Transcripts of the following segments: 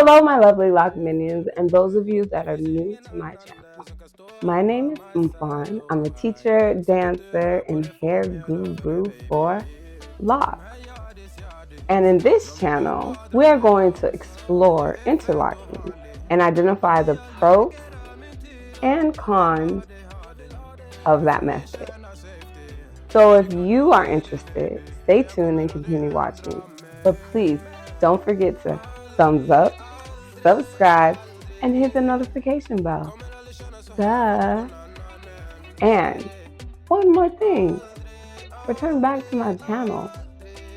Hello, my lovely lock minions, and those of you that are new to my channel. My name is Umfan. I'm a teacher, dancer, and hair guru for locks. And in this channel, we are going to explore interlocking and identify the pros and cons of that method. So if you are interested, stay tuned and continue watching. But please don't forget to thumbs up, subscribe, and hit the notification bell. Duh. And one more thing, return back to my channel,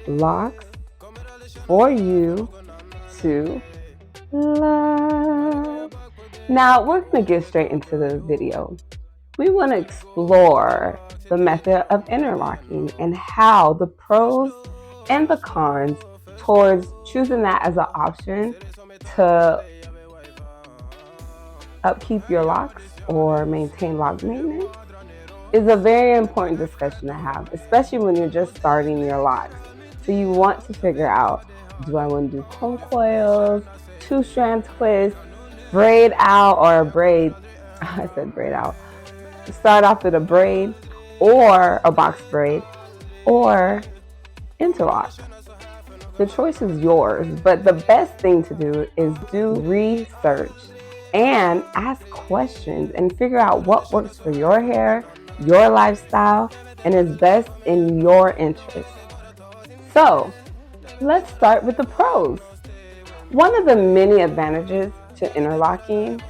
Locs, for you to love. Now we're gonna get straight into the video. We want to explore the method of interlocking and how the pros and the cons towards choosing that as an option to upkeep your locks or maintain lock maintenance is a very important discussion to have, especially when you're just starting your locks. So you want to figure out, do I want to do comb coils, 2-strand twist, braid out, or a braid, I said braid out, start off with a braid or a box braid or interlock. The choice is yours, but the best thing to do is do research and ask questions and figure out what works for your hair, your lifestyle, and is best in your interest. So let's start with the pros. One of the many advantages to interlocking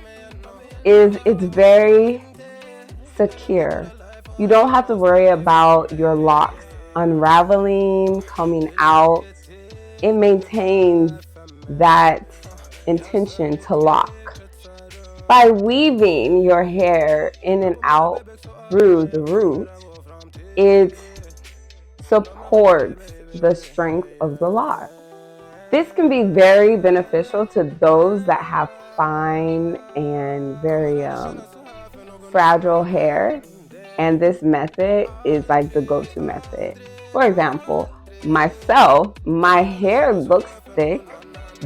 is it's very secure. You don't have to worry about your locks unraveling, coming out. It maintains that intention to lock. By weaving your hair in and out through the root, it supports the strength of the lock. This can be very beneficial to those that have fine and very fragile hair, and this method is like the go-to method. For example, myself, my hair looks thick,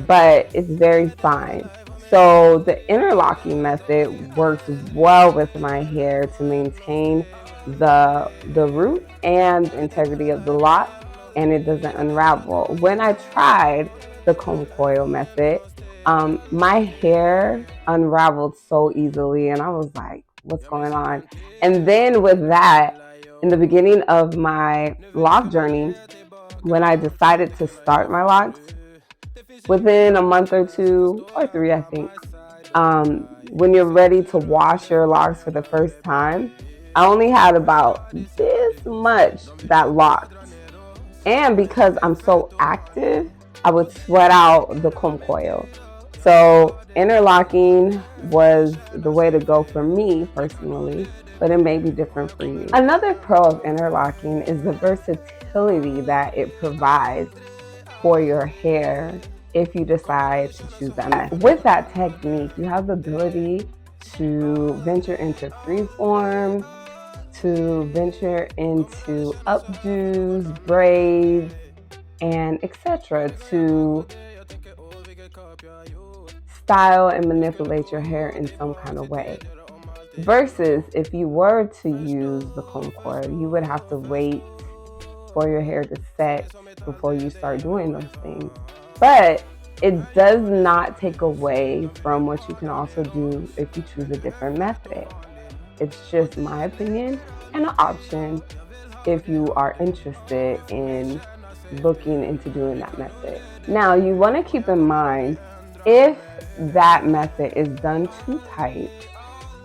but it's very fine. So the interlocking method works well with my hair to maintain the root and the integrity of the lock, and it doesn't unravel. When I tried the comb coil method, my hair unraveled so easily, and I was like, what's going on? And then with that, in the beginning of my lock journey, when I decided to start my locks, within a month or 2 or 3, I think, when you're ready to wash your locks for the first time, I only had about this much that locked. And because I'm so active, I would sweat out the comb coil. So interlocking was the way to go for me personally, but it may be different for you. Another pro of interlocking is the versatility that it provides for your hair if you decide to choose that method. With that technique, you have the ability to venture into freeform, to venture into updos, braids, and etc. to style and manipulate your hair in some kind of way. Versus if you were to use the comb coil, you would have to wait for your hair to set before you start doing those things. But it does not take away from what you can also do if you choose a different method. It's just my opinion and an option if you are interested in looking into doing that method. Now, you want to keep in mind, if that method is done too tight,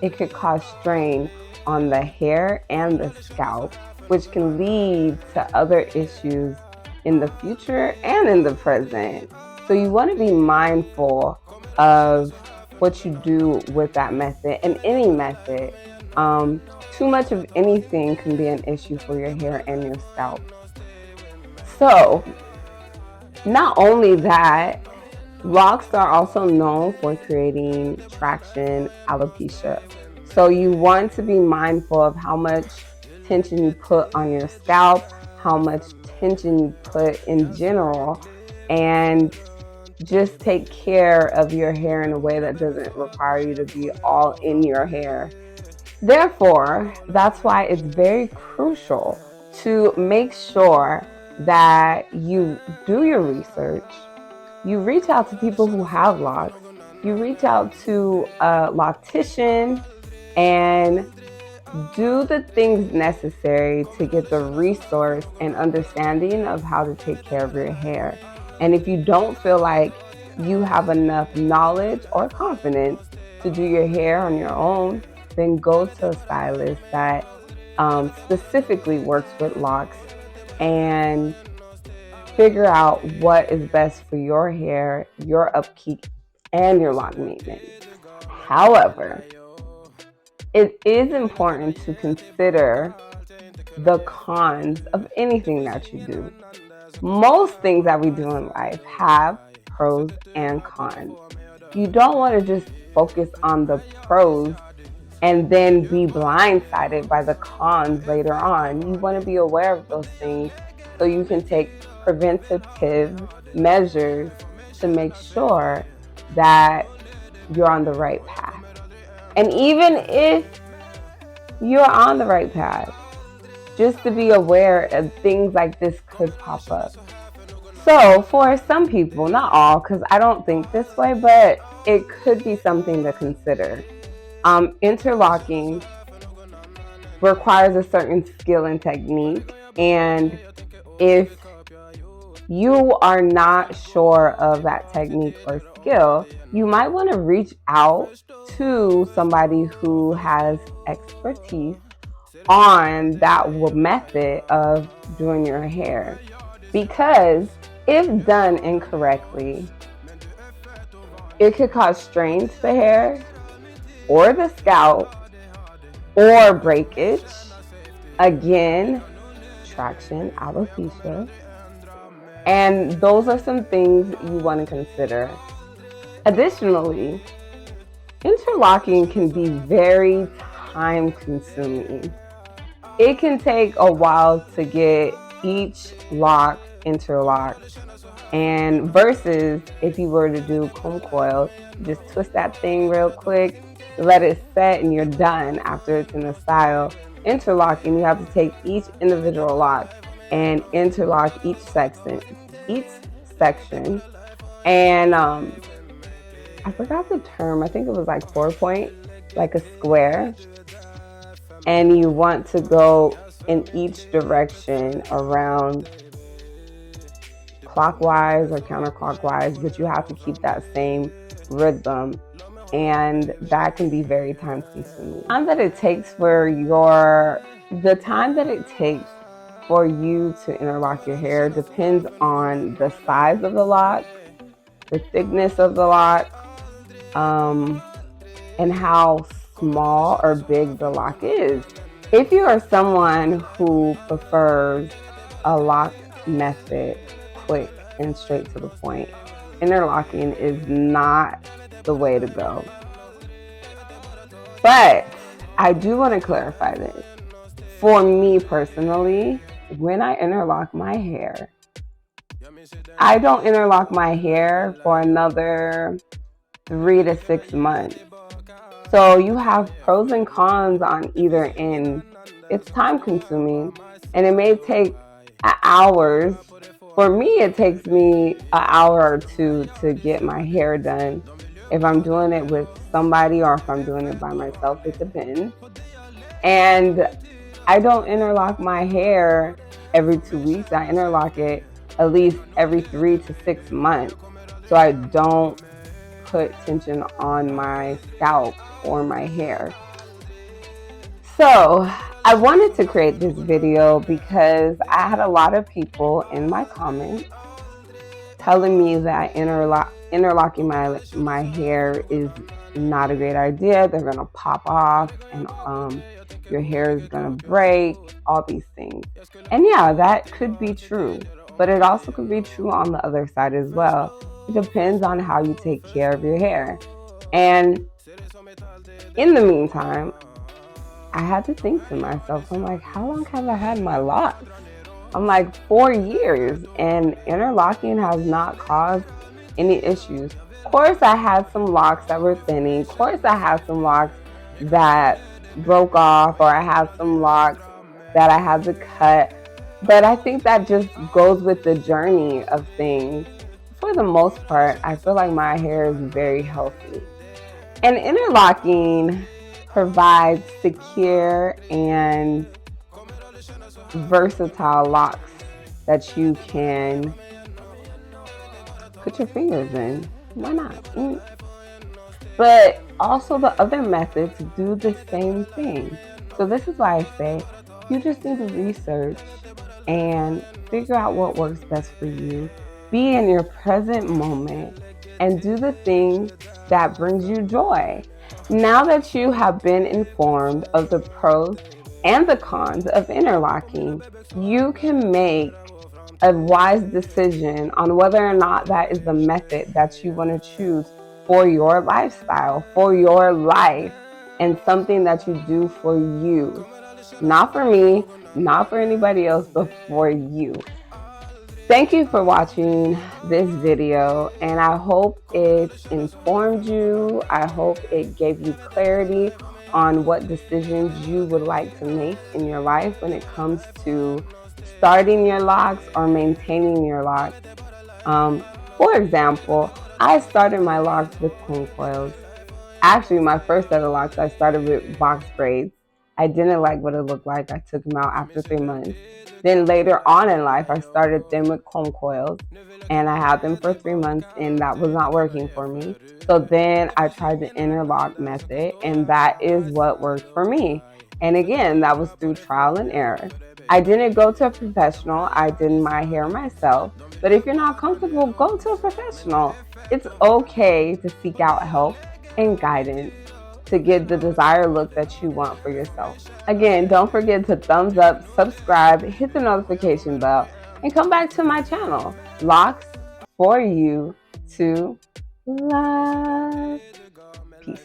it could cause strain on the hair and the scalp, which can lead to other issues in the future and in the present. So you want to be mindful of what you do with that method and any method. Too much of anything can be an issue for your hair and your scalp. So not only that, locks are also known for creating traction alopecia. So you want to be mindful of how much tension you put on your scalp, how much tension you put in general, and just take care of your hair in a way that doesn't require you to be all in your hair. Therefore, that's why it's very crucial to make sure that you do your research, you reach out to people who have locks, you reach out to a loctician, and do the things necessary to get the resource and understanding of how to take care of your hair. And if you don't feel like you have enough knowledge or confidence to do your hair on your own, then go to a stylist that specifically works with locks and figure out what is best for your hair, your upkeep, and your lock maintenance. However, it is important to consider the cons of anything that you do. Most things that we do in life have pros and cons. You don't want to just focus on the pros and then be blindsided by the cons later on. You want to be aware of those things so you can take preventative measures to make sure that you're on the right path. And even if you're on the right path, just to be aware of things like this could pop up. So for some people, not all, because I don't think this way, but it could be something to consider. Interlocking requires a certain skill and technique, and if you are not sure of that technique or skill, you might want to reach out to somebody who has expertise on that method of doing your hair. Because if done incorrectly, it could cause strain to the hair or the scalp or breakage. Again, traction, alopecia. And those are some things you want to consider. Additionally, interlocking can be very time consuming. It can take a while to get each lock interlocked, and versus if you were to do comb coil, just twist that thing real quick, let it set, and you're done after it's in the style. Interlocking, you have to take each individual lock and interlock each section, and I forgot the term. I think it was like 4-point, like a square, and you want to go in each direction around clockwise or counterclockwise, but you have to keep that same rhythm, and that can be very time consuming. The time that it takes for you to interlock your hair depends on the size of the lock, the thickness of the lock, and how small or big the lock is. If you are someone who prefers a lock method, quick and straight to the point, interlocking is not the way to go. But I do want to clarify this. For me personally, when I interlock my hair, I don't interlock my hair for another 3 to 6 months. So you have pros and cons on either end. It's time consuming, and it may take hours. For me, it takes me an hour or two to get my hair done. If I'm doing it with somebody or if I'm doing it by myself, it depends. And I don't interlock my hair every 2 weeks. I interlock it at least every 3 to 6 months. So I don't put tension on my scalp or my hair. So I wanted to create this video because I had a lot of people in my comments telling me that interlocking my hair is not a great idea. They're gonna pop off, and your hair is gonna break, all these things. And yeah, that could be true, but it also could be true on the other side as well. It depends on how you take care of your hair. And in the meantime, I had to think to myself, I'm like, how long have I had my locks? I'm like, 4 years, and interlocking has not caused any issues. Of course, I had some locks that were thinning. Of course, I had some locks that broke off, or I had some locks that I had to cut. But I think that just goes with the journey of things. For the most part, I feel like my hair is very healthy. And interlocking provides secure and versatile locks that you can put your fingers in. Why not? But also the other methods do the same thing. So this is why I say you just need to research and figure out what works best for you. Be in your present moment and do the thing that brings you joy. Now that you have been informed of the pros and the cons of interlocking, you can make a wise decision on whether or not that is the method that you want to choose for your lifestyle, for your life, and something that you do for you. Not for me, not for anybody else, but for you. Thank you for watching this video, and I hope it informed you. I hope it gave you clarity on what decisions you would like to make in your life when it comes to starting your locks or maintaining your locks. For example, I started my locks with comb coils. Actually, my first set of locks, I started with box braids. I didn't like what it looked like. I took them out after 3 months. Then later on in life, I started them with comb coils, and I had them for 3 months, and that was not working for me. So then I tried the interlock method, and that is what worked for me. And again, that was through trial and error. I didn't go to a professional. I did my hair myself. But if you're not comfortable, go to a professional. It's okay to seek out help and guidance to get the desired look that you want for yourself. Again, don't forget to thumbs up, subscribe, hit the notification bell, and come back to my channel, Locs for you to love. Peace.